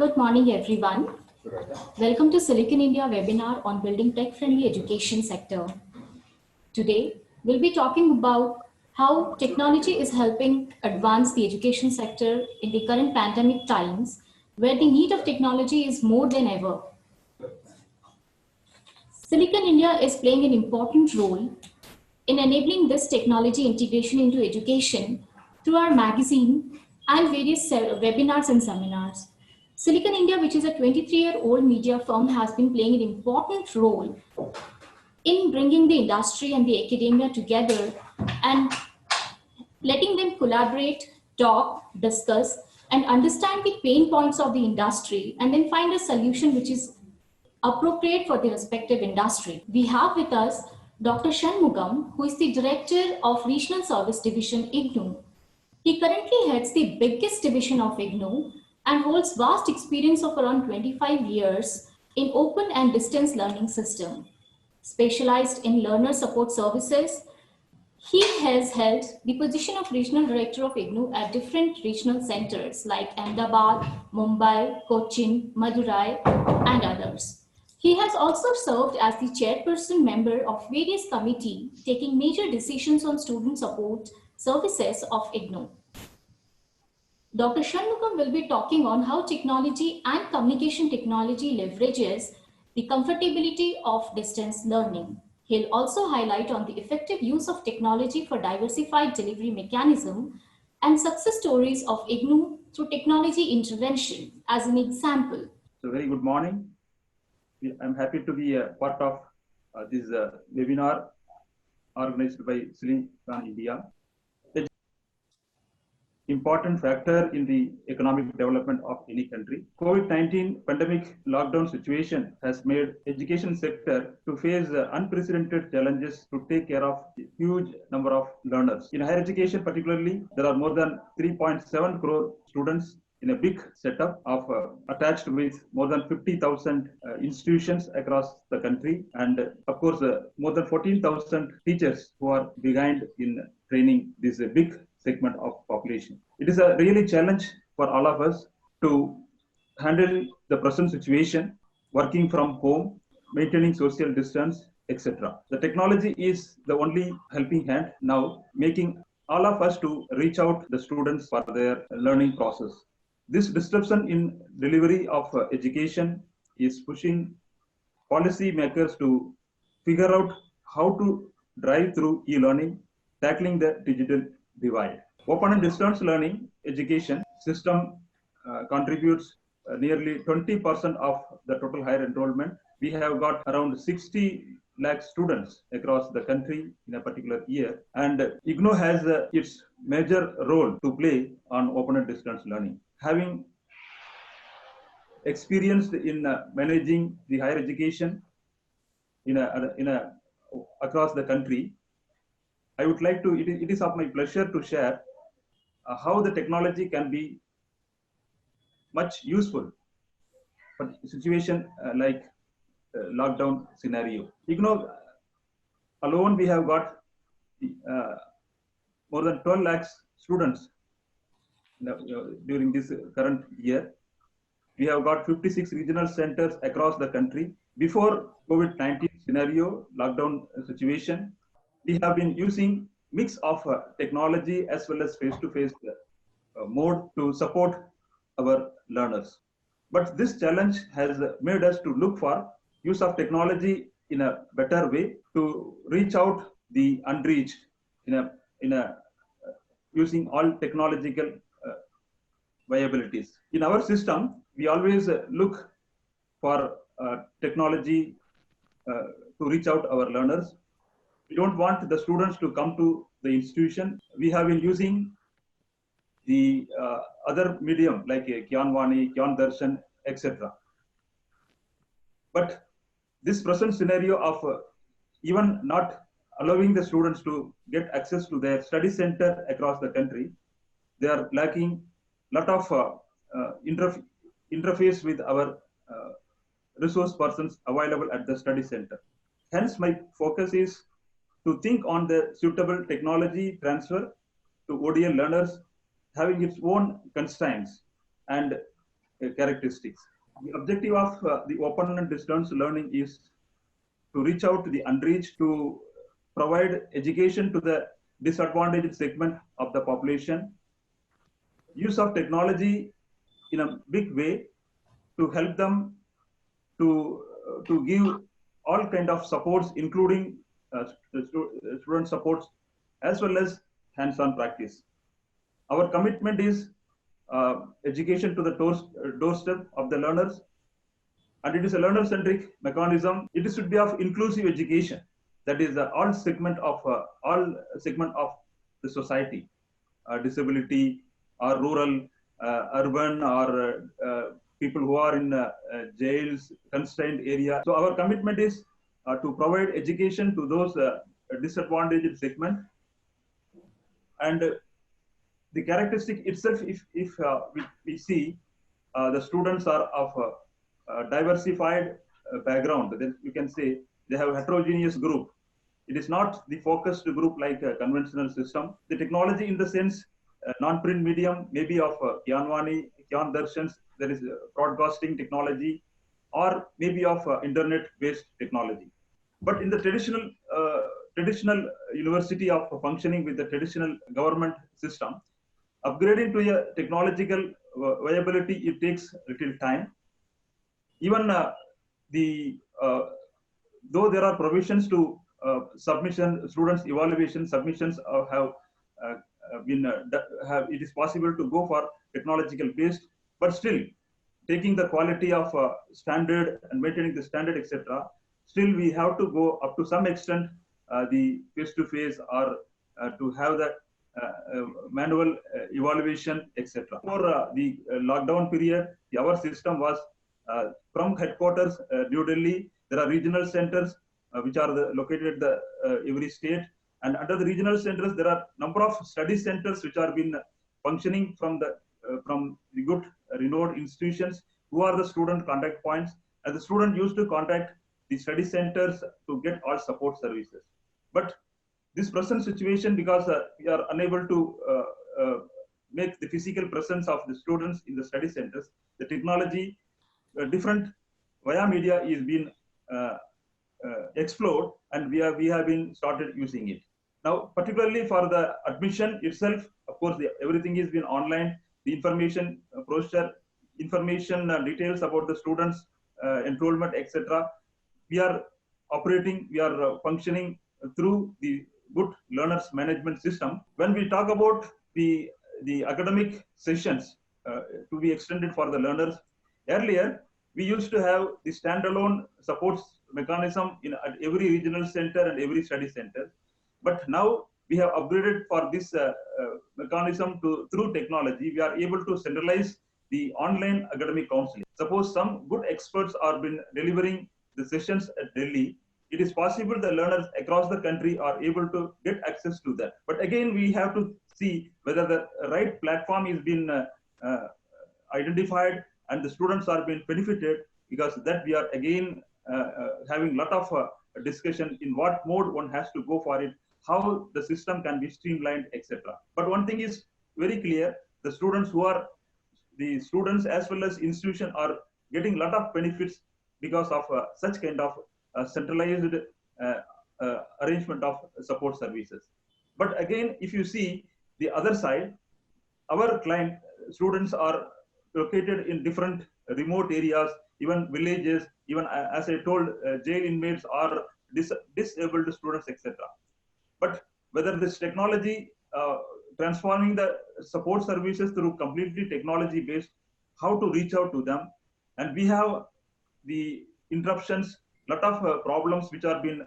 Good morning, everyone. Welcome to Silicon India webinar on building tech-friendly education sector. Today, we'll be talking about how technology is helping advance the education sector in the current pandemic times, where the need of technology is more than ever. Silicon India is playing an important role in enabling this technology integration into education through our magazine and various webinars and seminars. Silicon India, which is a 23-year-old media firm, has been playing an important role in bringing the industry and the academia together and letting them collaborate, talk, discuss, and understand the pain points of the industry and then find a solution which is appropriate for the respective industry. We have with us Dr. Shanmugam, who is the Director of Regional Service Division, IGNOU. He currently heads the biggest division of IGNOU and holds vast experience of around 25 years in open and distance learning system. Specialized in learner support services, he has held the position of Regional Director of IGNOU at different regional centers like Ahmedabad, Mumbai, Cochin, Madurai, and others. He has also served as the chairperson member of various committees taking major decisions on student support services of IGNOU. Dr. Shanmugam will be talking on how technology and communication technology leverages the comfortability of distance learning. He'll also highlight on the effective use of technology for diversified delivery mechanism and success stories of IGNOU through technology intervention as an example. So very good morning. I'm happy to be a part of this webinar organized by Silicon India. Important factor in the economic development of any country. COVID-19 pandemic lockdown situation has made education sector to face unprecedented challenges to take care of a huge number of learners. In higher education particularly, there are more than 3.7 crore students in a big setup of attached with more than 50,000 institutions across the country, and of course more than 14,000 teachers who are behind in training this big segment of population. It is a really challenge for all of us to handle the present situation, working from home, maintaining social distance, etc. The technology is the only helping hand now, making all of us to reach out the students for their learning process. This disruption in delivery of education is pushing policy makers to figure out how to drive through e-learning, tackling the digital divide. Open and distance learning education system contributes nearly 20% of the total higher enrollment. We have got around 60 lakh students across the country in a particular year, and IGNOU has its major role to play on open and distance learning. Having experienced in managing the higher education across the country, I would like to, it is of my pleasure to share how the technology can be much useful for situation like lockdown scenario. IGNOU alone, we have got more than 12 lakhs students during this current year. We have got 56 regional centers across the country. Before COVID-19 scenario, lockdown situation, we have been using mix of technology as well as face-to-face mode to support our learners. But this challenge has made us to look for use of technology in a better way to reach out the unreached using all technological viabilities. In our system, we always look for technology to reach out our learners. We don't want the students to come to the institution. We have been using the other medium like Kyanvani, Kyan Darshan, etc. But this present scenario of even not allowing the students to get access to their study center across the country, they are lacking lot of interface with our resource persons available at the study center. Hence, my focus is to think on the suitable technology transfer to ODL learners having its own constraints and characteristics. The objective of the open and distance learning is to reach out to the unreached, to provide education to the disadvantaged segment of the population, use of technology in a big way to help them to give all kind of supports, including student supports as well as hands-on practice. Our commitment is education to the doorstep of the learners, and it is a learner-centric mechanism. It should be of inclusive education, that is all segment of the society, disability or rural, urban, or people who are in jails, constrained area. So our commitment is to provide education to those disadvantaged segment. And the characteristic itself, if we see, the students are of diversified background, then you can say they have a heterogeneous group. It is not the focused group like a conventional system. The technology in the sense, non-print medium, maybe of Kyanvani, Kyan Darshans, there is broadcasting technology, or maybe of internet-based technology. But in the traditional university of functioning with the traditional government system, upgrading to a technological viability, it takes a little time. Even though there are provisions to submission, students evaluation submissions have been it is possible to go for technological based, but still taking the quality of standard and maintaining the standard, etc. Still we have to go up to some extent the face-to-face or to have that manual evaluation, etc. For the lockdown period, our system was from headquarters, New Delhi. There are regional centers which are located at every state, and under the regional centers there are number of study centers which are been functioning from the good renowned institutions, who are the student contact points, and the student used to contact the study centers to get all support services. But this present situation, because we are unable to make the physical presence of the students in the study centers, the technology different via media is being explored, and we have been started using it. Now, particularly for the admission itself, of course, everything is been online. The information procedure, information details about the students' enrollment, etc. We are operating, we are functioning through the good learners management system. When we talk about the academic sessions to be extended for the learners, earlier we used to have the standalone supports mechanism at every regional center and every study center. But now we have upgraded for this mechanism through technology. We are able to centralize the online academic counseling. Suppose some good experts are been delivering the sessions at Delhi, it is possible the learners across the country are able to get access to that. But again, we have to see whether the right platform is being identified and the students are being benefited, because that we are again having a lot of discussion in what mode one has to go for it, how the system can be streamlined, etc. But one thing is very clear, the students as well as institution are getting a lot of benefits because of such kind of centralized arrangement of support services. But again, if you see the other side, our client students are located in different remote areas, even villages, even as I told, jail inmates are disabled students, etc. But whether this technology transforming the support services through completely technology based, how to reach out to them, and we have the interruptions, lot of problems which are being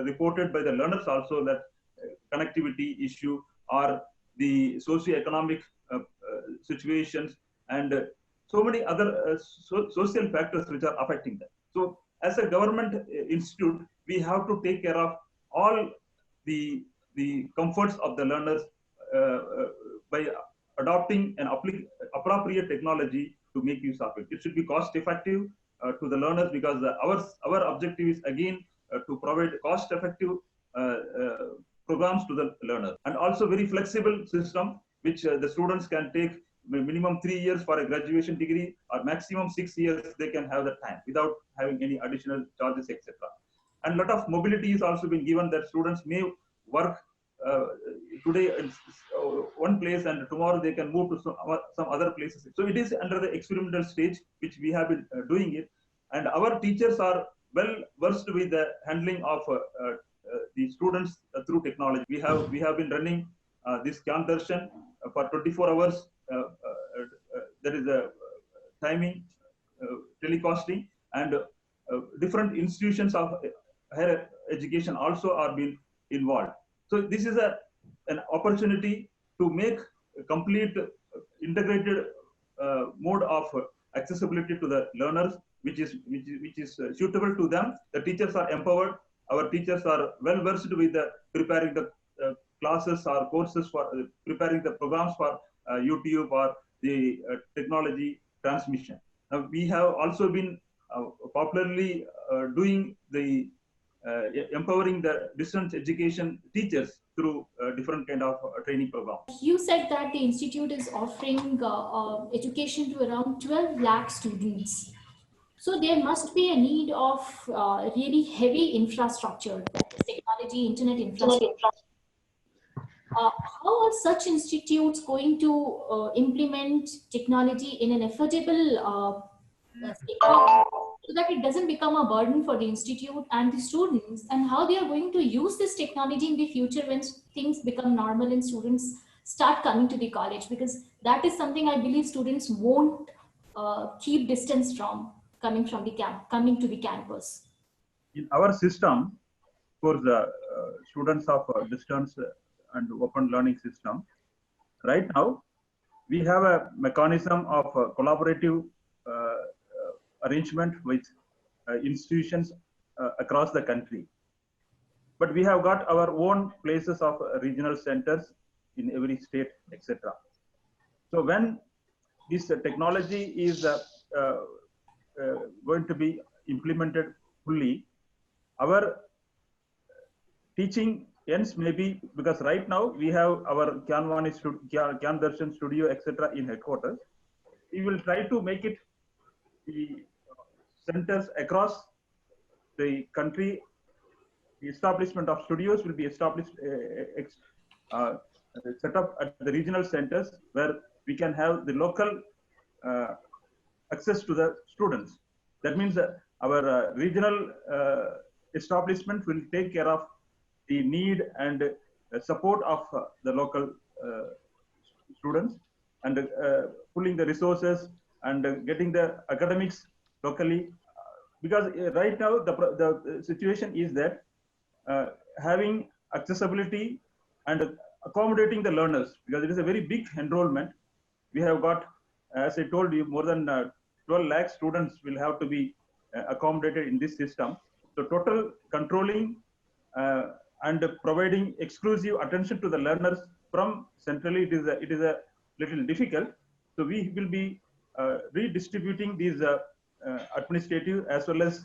reported by the learners also, that connectivity issue or the socio-economic situations, and so many other social factors which are affecting them. So as a government institute, we have to take care of all the comforts of the learners by adopting an appropriate technology to make use of it. It should be cost effective to the learners, because our objective is again to provide cost effective programs to the learner, and also very flexible system which the students can take minimum 3 years for a graduation degree, or maximum 6 years they can have the time without having any additional charges, etc. And a lot of mobility is also been given, that students may work uh, today in one place and tomorrow they can move to some other places. So it is under the experimental stage which we have been doing it, and our teachers are well versed with the handling of the students through technology. We have been running this Kyan Darshan for 24 hours. There is a timing, telecasting, and different institutions of higher education also are being involved. So this is an opportunity to make a complete integrated mode of accessibility to the learners, which is suitable to them. The teachers are empowered. Our teachers are well versed with preparing the classes or courses, for preparing the programs for YouTube or the technology transmission. Now, we have also been popularly doing the empowering the distance education teachers through different kind of training programs. You said that the institute is offering education to around 12 lakh students. So there must be a need of really heavy infrastructure, that is technology, internet infrastructure. How are such institutes going to implement technology in an affordable so that it doesn't become a burden for the institute and the students, and how they are going to use this technology in the future when things become normal and students start coming to the college, because that is something I believe students won't keep distance from coming to the campus. In our system, for the students of distance and open learning system, right now we have a mechanism of collaborative arrangement with institutions across the country. But we have got our own places of regional centers in every state, etc. So when this technology is going to be implemented fully, our teaching ends maybe, because right now we have our Kyan Darshan studio, etc. in headquarters. We will try to make it the centers across the country. The establishment of studios will be established, set up at the regional centers, where we can have the local uh, access to the students. That means our regional establishment will take care of the need and support of the local students, and pulling the resources and getting the academics locally. Because right now the situation is that having accessibility and accommodating the learners, because it is a very big enrollment. We have got, as I told you, more than 12 lakh students will have to be accommodated in this system. So total controlling and providing exclusive attention to the learners from centrally, it is a little difficult. So we will be redistributing these administrative as well as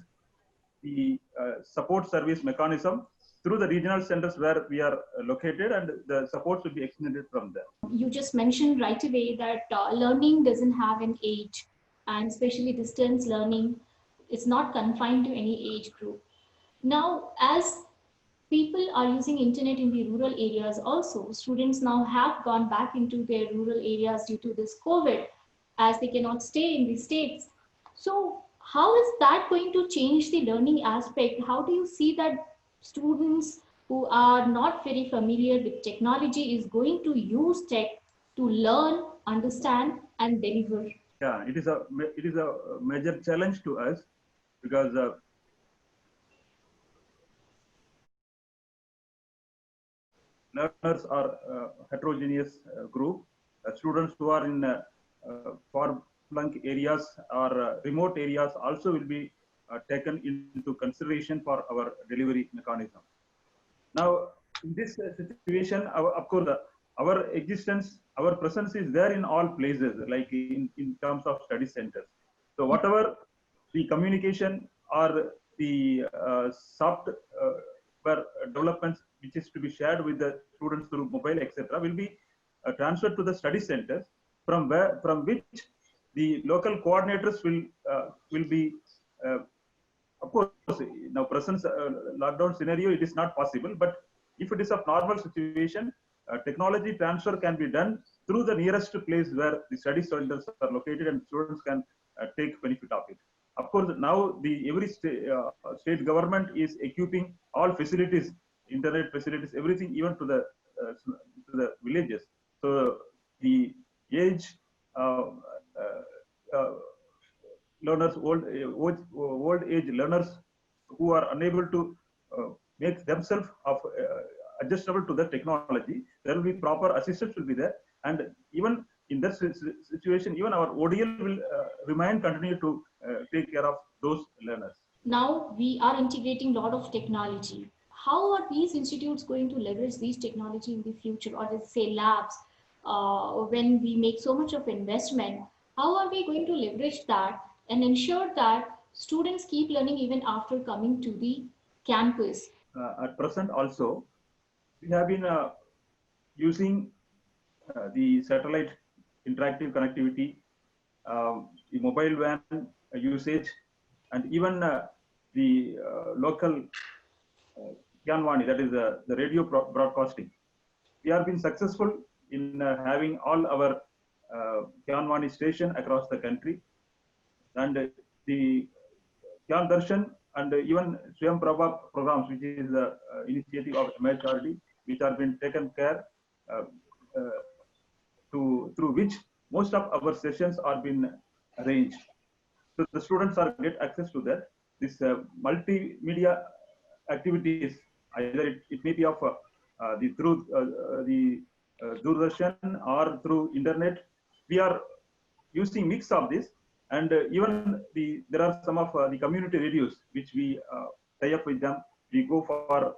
the support service mechanism through the regional centers where we are located, and the support will be extended from there. You just mentioned right away that learning doesn't have an age, and especially distance learning is not confined to any age group. Now, as people are using internet in the rural areas also, students now have gone back into their rural areas due to this COVID, as they cannot stay in the states. So how is that going to change the learning aspect? How do you see that students who are not very familiar with technology is going to use tech to learn, understand, and deliver? Yeah, it is a major challenge to us, because learners are heterogeneous group. Students who are in far flung areas or remote areas also will be taken into consideration for our delivery mechanism. Now, in this situation, of course, our existence, our presence is there in all places, like in terms of study centers. So whatever the communication or the software developments which is to be shared with the students through mobile, etc., will be transferred to the study centers. from which the local coordinators will be of course, now present lockdown scenario, it is not possible. But if it is a normal situation, technology transfer can be done through the nearest place where the study centers are located, and students can take benefit of it. Of course, now the every state government is equipping all facilities, internet facilities, everything, even to the villages. So the age uh, uh, uh, learners, old age learners who are unable to make themselves adjustable to the technology, there will be proper assistance will be there. And even in that situation, even our ODL will remain continue to take care of those learners. Now we are integrating a lot of technology. How are these institutes going to leverage these technology in the future, or let's say labs, when we make so much of investment? How are we going to leverage that and ensure that students keep learning even after coming to the campus? At present also, we have been using the satellite interactive connectivity, the mobile van usage, and even the local Gyanwani, that is the radio broadcasting. We have been successful in having all our Gyanwani station across the country, and the Gyan Darshan and even Swayam Prabha programs, which is the initiative of MHRD, which are being taken care uh, uh, through which most of our sessions are being arranged. So the students are get access to that. This multimedia activities, either it may be of the through the Doordarshan or through internet. We are using mix of this, and even there are some of the community radios which we tie up with them. We go for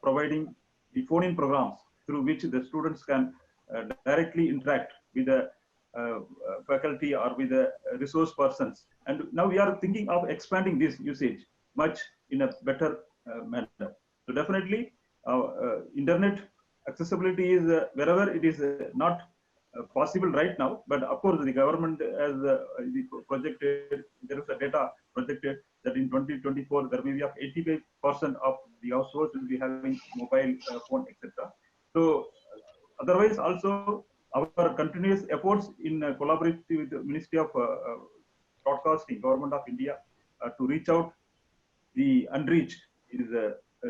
providing the phone-in programs through which the students can directly interact with the faculty or with the resource persons. And now we are thinking of expanding this usage much in a better manner. So definitely, internet accessibility is wherever it is not possible right now. But of course, the government has projected, there is a data projected that in 2024 there may be of 85% of the households will be having mobile phone, etc. So otherwise, also our continuous efforts in collaborating with the Ministry of Broadcasting, Government of India, to reach out the unreached is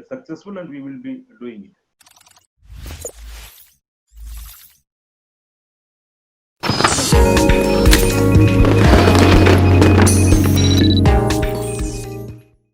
successful, and we will be doing it.